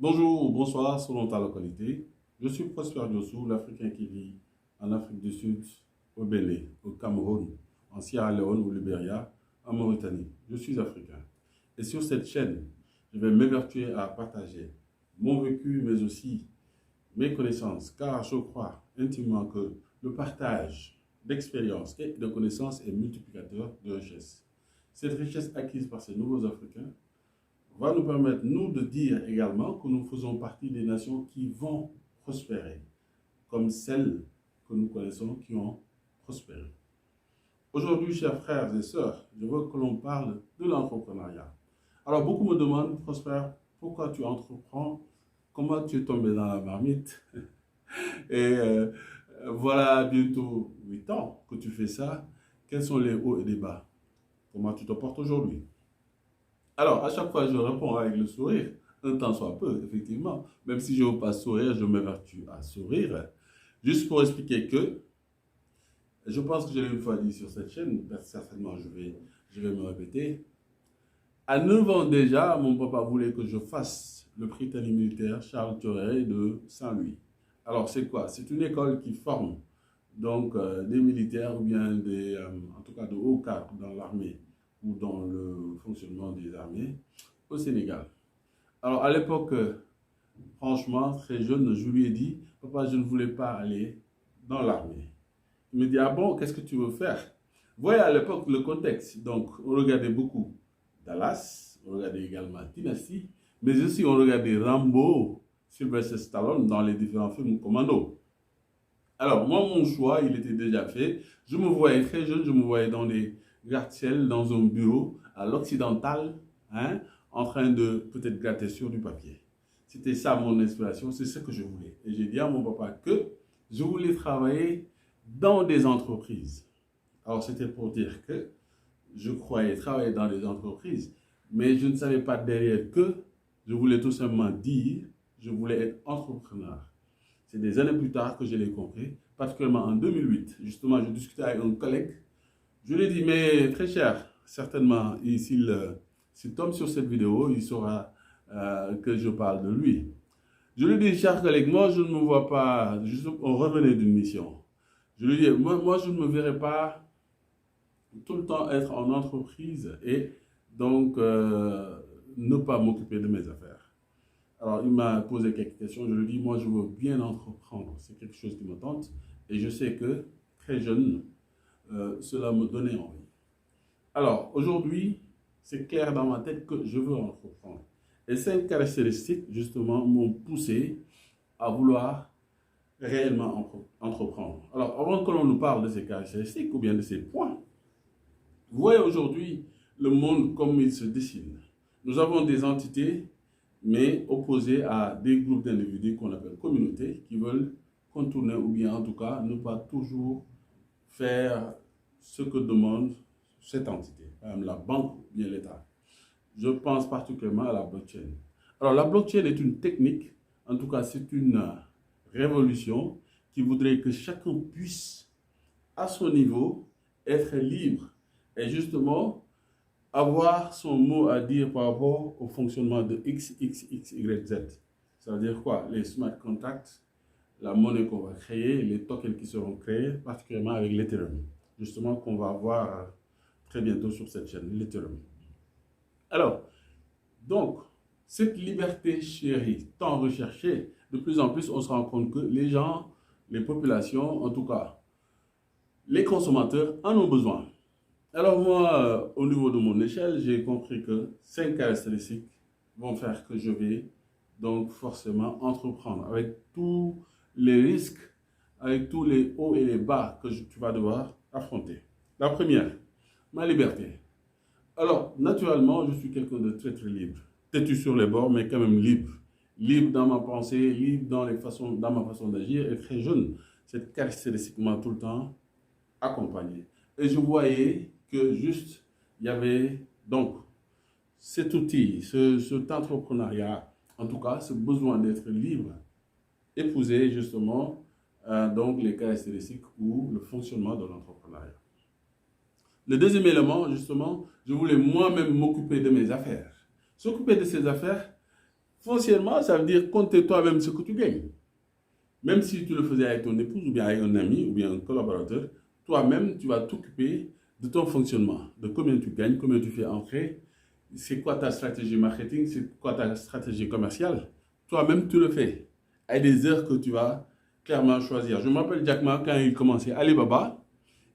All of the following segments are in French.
Bonjour ou bonsoir selon ta localité. Je suis Prosper Diossou, l'Africain qui vit en Afrique du Sud, au Bénin, au Cameroun, en Sierra Leone, au Libéria, en Mauritanie. Je suis africain. Et sur cette chaîne, je vais m'évertuer à partager mon vécu, mais aussi mes connaissances, car je crois intimement que le partage d'expériences et de connaissances est multiplicateur de richesse. Cette richesse acquise par ces nouveaux Africains va nous permettre, nous, de dire également que nous faisons partie des nations qui vont prospérer, comme celles que nous connaissons qui ont prospéré. Aujourd'hui, chers frères et sœurs, je veux que l'on parle de l'entrepreneuriat. Alors, beaucoup me demandent, Prosper, pourquoi tu entreprends, comment tu es tombé dans la marmite. Et voilà bientôt 8 ans que tu fais ça. Quels sont les hauts et les bas? Comment tu te portes aujourd'hui? Alors, à chaque fois, je réponds avec le sourire, un temps soit peu, effectivement. Même si je ne veux pas sourire, je m'évertue à sourire. Juste pour expliquer que, je pense que je l'ai une fois dit sur cette chaîne, certainement je vais me répéter. À 9 ans déjà, mon papa voulait que je fasse le Prytanée militaire Charles Thioret de Saint-Louis. Alors, c'est quoi? C'est une école qui forme donc des militaires ou bien en tout cas de hauts cadres dans l'armée ou dans le fonctionnement des armées au Sénégal. Alors à l'époque, franchement, très jeune, je lui ai dit, papa, je ne voulais pas aller dans l'armée. Il me dit, ah bon, qu'est-ce que tu veux faire? Vous voyez à l'époque le contexte. Donc on regardait beaucoup Dallas, on regardait également Dynasty, mais aussi on regardait Rambo, Sylvester Stallone dans les différents films Commando. Alors, moi, mon choix, il était déjà fait. Je me voyais très jeune, je me voyais dans les gratte-ciel, dans un bureau, à l'occidental, hein, en train de peut-être gratter sur du papier. C'était ça mon inspiration, c'est ce que je voulais. Et j'ai dit à mon papa que je voulais travailler dans des entreprises. Alors, c'était pour dire que je croyais travailler dans des entreprises, mais je ne savais pas derrière que je voulais tout simplement dire, je voulais être entrepreneur. C'est des années plus tard que je l'ai compris, particulièrement en 2008. Justement, je discutais avec un collègue. Je lui ai dit, mais très cher, certainement, s'il tombe sur cette vidéo, il saura que je parle de lui. Je lui ai dit, cher collègue, moi, je ne me vois pas, on revenait d'une mission. Je lui ai dit, moi, je ne me verrai pas tout le temps être en entreprise et donc ne pas m'occuper de mes affaires. Alors, il m'a posé quelques questions. Je lui ai dit, moi, je veux bien entreprendre. C'est quelque chose qui me tente. Et je sais que, très jeune, cela me donnait envie. Alors, aujourd'hui, c'est clair dans ma tête que je veux entreprendre. Et 5 caractéristiques, justement, m'ont poussé à vouloir réellement entreprendre. Alors, avant que l'on nous parle de ces caractéristiques ou bien de ces points, vous voyez aujourd'hui le monde comme il se dessine. Nous avons des entités mais opposé à des groupes d'individus qu'on appelle communautés, qui veulent contourner ou bien en tout cas ne pas toujours faire ce que demande cette entité, par exemple la banque ou bien l'État. Je pense particulièrement à la blockchain. Alors la blockchain est une technique, en tout cas c'est une révolution qui voudrait que chacun puisse, à son niveau, être libre et justement avoir son mot à dire par rapport au fonctionnement de X, X, X, Y, Z. Ça veut dire quoi? Les smart contracts, la monnaie qu'on va créer, les tokens qui seront créés, particulièrement avec l'Ethereum. Justement, qu'on va voir très bientôt sur cette chaîne, l'Ethereum. Alors, donc, cette liberté chérie, tant recherchée, de plus en plus, on se rend compte que les gens, les populations, en tout cas, les consommateurs en ont besoin. Alors moi, au niveau de mon échelle, j'ai compris que 5 caractéristiques vont faire que je vais donc forcément entreprendre avec tous les risques, avec tous les hauts et les bas que tu vas devoir affronter. La première, ma liberté. Alors, naturellement, je suis quelqu'un de très très libre. Têtu sur les bords, mais quand même libre. Libre dans ma pensée, libre dans ma façon d'agir et très jeune. Cette caractéristique m'a tout le temps accompagné. Et je voyais que juste, il y avait donc cet outil, cet entrepreneuriat, en tout cas, ce besoin d'être libre, épouser justement donc les caractéristiques ou le fonctionnement de l'entrepreneuriat. Le deuxième élément, justement, je voulais moi-même m'occuper de mes affaires. S'occuper de ses affaires, Foncièrement, ça veut dire compter toi-même ce que tu gagnes. Même si tu le faisais avec ton épouse ou bien avec un ami ou bien un collaborateur, toi-même, tu vas t'occuper de ton fonctionnement, de combien tu gagnes, combien tu fais entrer, c'est quoi ta stratégie marketing, c'est quoi ta stratégie commerciale. Toi-même, tu le fais. À des heures que tu vas clairement choisir. Je me rappelle Jack Ma quand il commençait Alibaba,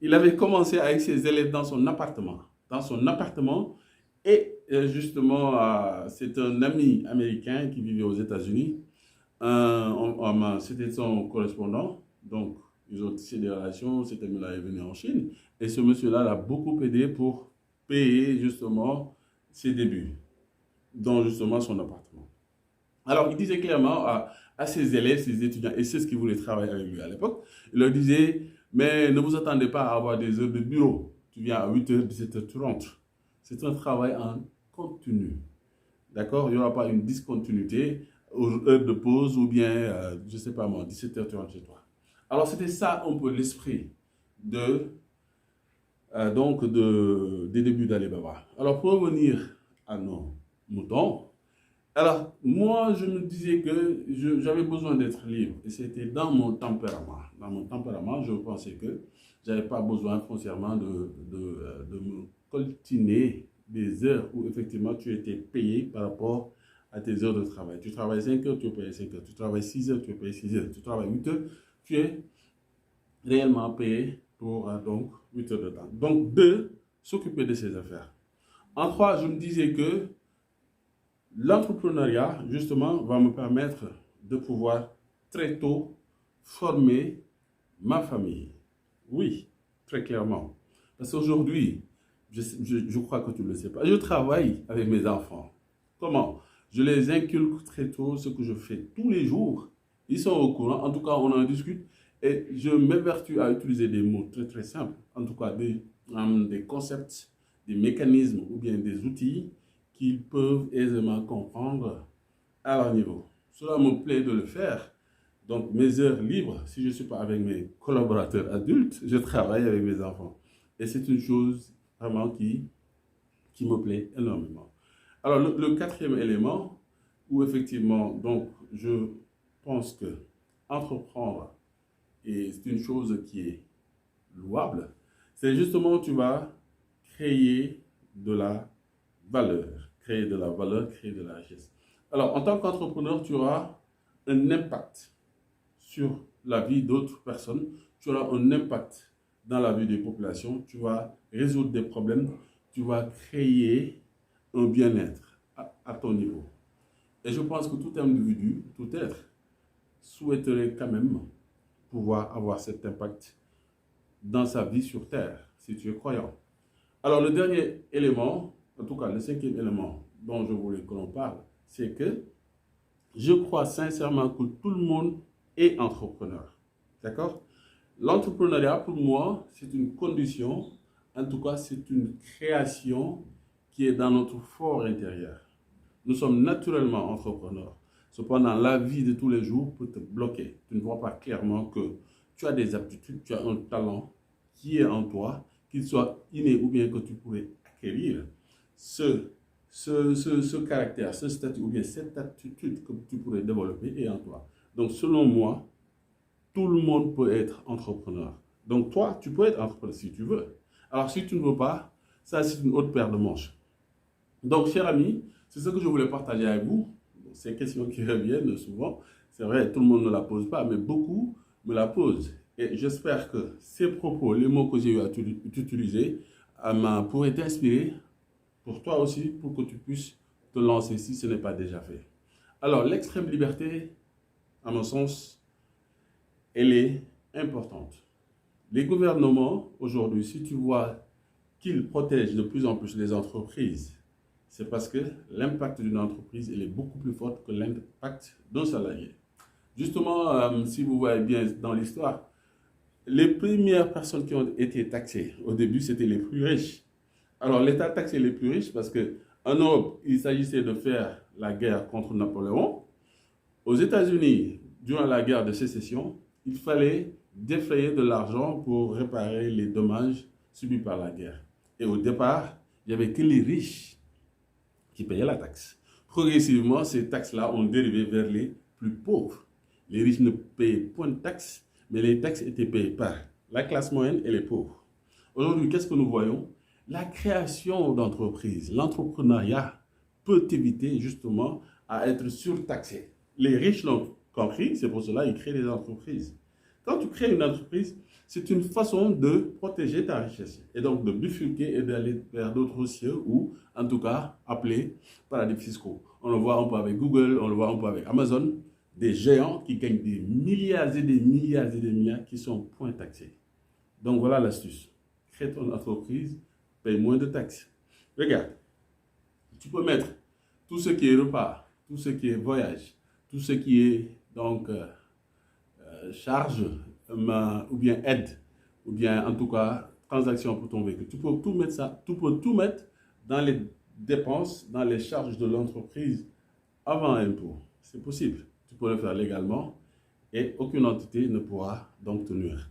il avait commencé avec ses élèves dans son appartement. Dans son appartement, et justement, c'est un ami américain qui vivait aux États-Unis. C'était son correspondant, donc ils ont tissé des relations, cet ami-là est venu en Chine, et ce monsieur-là l'a beaucoup aidé pour payer justement ses débuts, dans justement son appartement. Alors il disait clairement à ses élèves, ses étudiants, et c'est ce qui voulaient travailler avec lui à l'époque, il leur disait, mais ne vous attendez pas à avoir des heures de bureau, tu viens à 8h, 17h, tu rentres. C'est un travail en continu. D'accord? Il n'y aura pas une discontinuité aux heures de pause ou bien, je ne sais pas moi, 17h, tu rentres chez toi. Alors, c'était ça un peu l'esprit de, des débuts d'Alibaba. Alors, pour revenir à nos moutons, alors, moi, je me disais que j'avais besoin d'être libre et c'était dans mon tempérament. Dans mon tempérament, je pensais que je n'avais pas besoin foncièrement de me coltiner des heures où effectivement tu étais payé par rapport à tes heures de travail. Tu travailles 5 heures, tu es payé 5 heures. Tu travailles 6 heures, tu es payé 6 heures. Tu travailles 8 heures, tu es réellement payé pour donc 8 heures de temps. Donc, deux, s'occuper de ses affaires. En trois, je me disais que l'entrepreneuriat, justement, va me permettre de pouvoir très tôt former ma famille. Oui, très clairement. Parce qu'aujourd'hui, je crois que tu ne le sais pas, je travaille avec mes enfants. Comment? Je les inculque très tôt ce que je fais tous les jours. Ils sont au courant, en tout cas, on en discute. Et je m'évertue à utiliser des mots très très simples, en tout cas des concepts, des mécanismes ou bien des outils qu'ils peuvent aisément comprendre à leur niveau. Cela me plaît de le faire. Donc, mes heures libres, si je ne suis pas avec mes collaborateurs adultes, je travaille avec mes enfants. Et c'est une chose vraiment qui me plaît énormément. Alors, le quatrième élément, où effectivement, donc, je pense que entreprendre, et c'est une chose qui est louable, c'est justement tu vas créer de la valeur, créer de la valeur, créer de la richesse. Alors, en tant qu'entrepreneur, tu auras un impact sur la vie d'autres personnes, tu auras un impact dans la vie des populations, tu vas résoudre des problèmes, tu vas créer un bien-être à ton niveau. Et je pense que tout individu, tout être, souhaiterait quand même pouvoir avoir cet impact dans sa vie sur Terre, si tu es croyant. Alors, le dernier élément, en tout cas le cinquième élément dont je voulais que l'on parle, c'est que je crois sincèrement que tout le monde est entrepreneur. D'accord? L'entrepreneuriat, pour moi, c'est une condition, en tout cas, c'est une création qui est dans notre fort intérieur. Nous sommes naturellement entrepreneurs. Cependant, la vie de tous les jours peut te bloquer. Tu ne vois pas clairement que tu as des aptitudes, tu as un talent qui est en toi, qu'il soit inné ou bien que tu pourrais acquérir. Ce caractère, ce statut ou bien cette attitude que tu pourrais développer est en toi. Donc, selon moi, tout le monde peut être entrepreneur. Donc, toi, tu peux être entrepreneur si tu veux. Alors, si tu ne veux pas, ça, c'est une autre paire de manches. Donc, chers amis, c'est ce que je voulais partager avec vous. Ces questions qui reviennent souvent, c'est vrai, tout le monde ne la pose pas, mais beaucoup me la posent. Et j'espère que ces propos, les mots que j'ai eu à utiliser, pourraient t'inspirer pour toi aussi, pour que tu puisses te lancer si ce n'est pas déjà fait. Alors, l'extrême liberté, à mon sens, elle est importante. Les gouvernements, aujourd'hui, si tu vois qu'ils protègent de plus en plus les entreprises, c'est parce que l'impact d'une entreprise il est beaucoup plus fort que l'impact d'un salarié. Justement, si vous voyez bien dans l'histoire, les premières personnes qui ont été taxées au début, c'était les plus riches. Alors, l'État taxait les plus riches parce qu'en Europe, il s'agissait de faire la guerre contre Napoléon. Aux États-Unis, durant la guerre de sécession, il fallait défrayer de l'argent pour réparer les dommages subis par la guerre. Et au départ, il n'y avait que les riches qui payaient la taxe. Progressivement, ces taxes-là ont dérivé vers les plus pauvres. Les riches ne payaient point de taxes, mais les taxes étaient payées par la classe moyenne et les pauvres. Aujourd'hui, qu'est-ce que nous voyons? La création d'entreprises, l'entrepreneuriat peut éviter justement à être surtaxé. Les riches l'ont compris, c'est pour cela qu'ils créent des entreprises. Quand tu crées une entreprise, c'est une façon de protéger ta richesse et donc de bifurquer et d'aller vers d'autres cieux ou en tout cas appelés paradis fiscaux. On le voit un peu avec Google, on le voit un peu avec Amazon, des géants qui gagnent des milliards et des milliards et des milliards qui sont point taxés. Donc voilà l'astuce. Crée ton entreprise, paye moins de taxes. Regarde, tu peux mettre tout ce qui est repas, tout ce qui est voyage, tout ce qui est donc charge ou bien aide, ou bien en tout cas transaction pour ton véhicule. Tu peux tout mettre ça, tu peux tout mettre dans les dépenses, dans les charges de l'entreprise avant impôt. C'est possible. Tu peux le faire légalement et aucune entité ne pourra donc te nuire.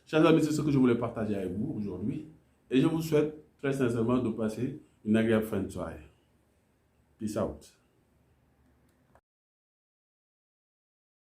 Chers amis, c'est ce que je voulais partager avec vous aujourd'hui et je vous souhaite très sincèrement de passer une agréable fin de soirée. Peace out.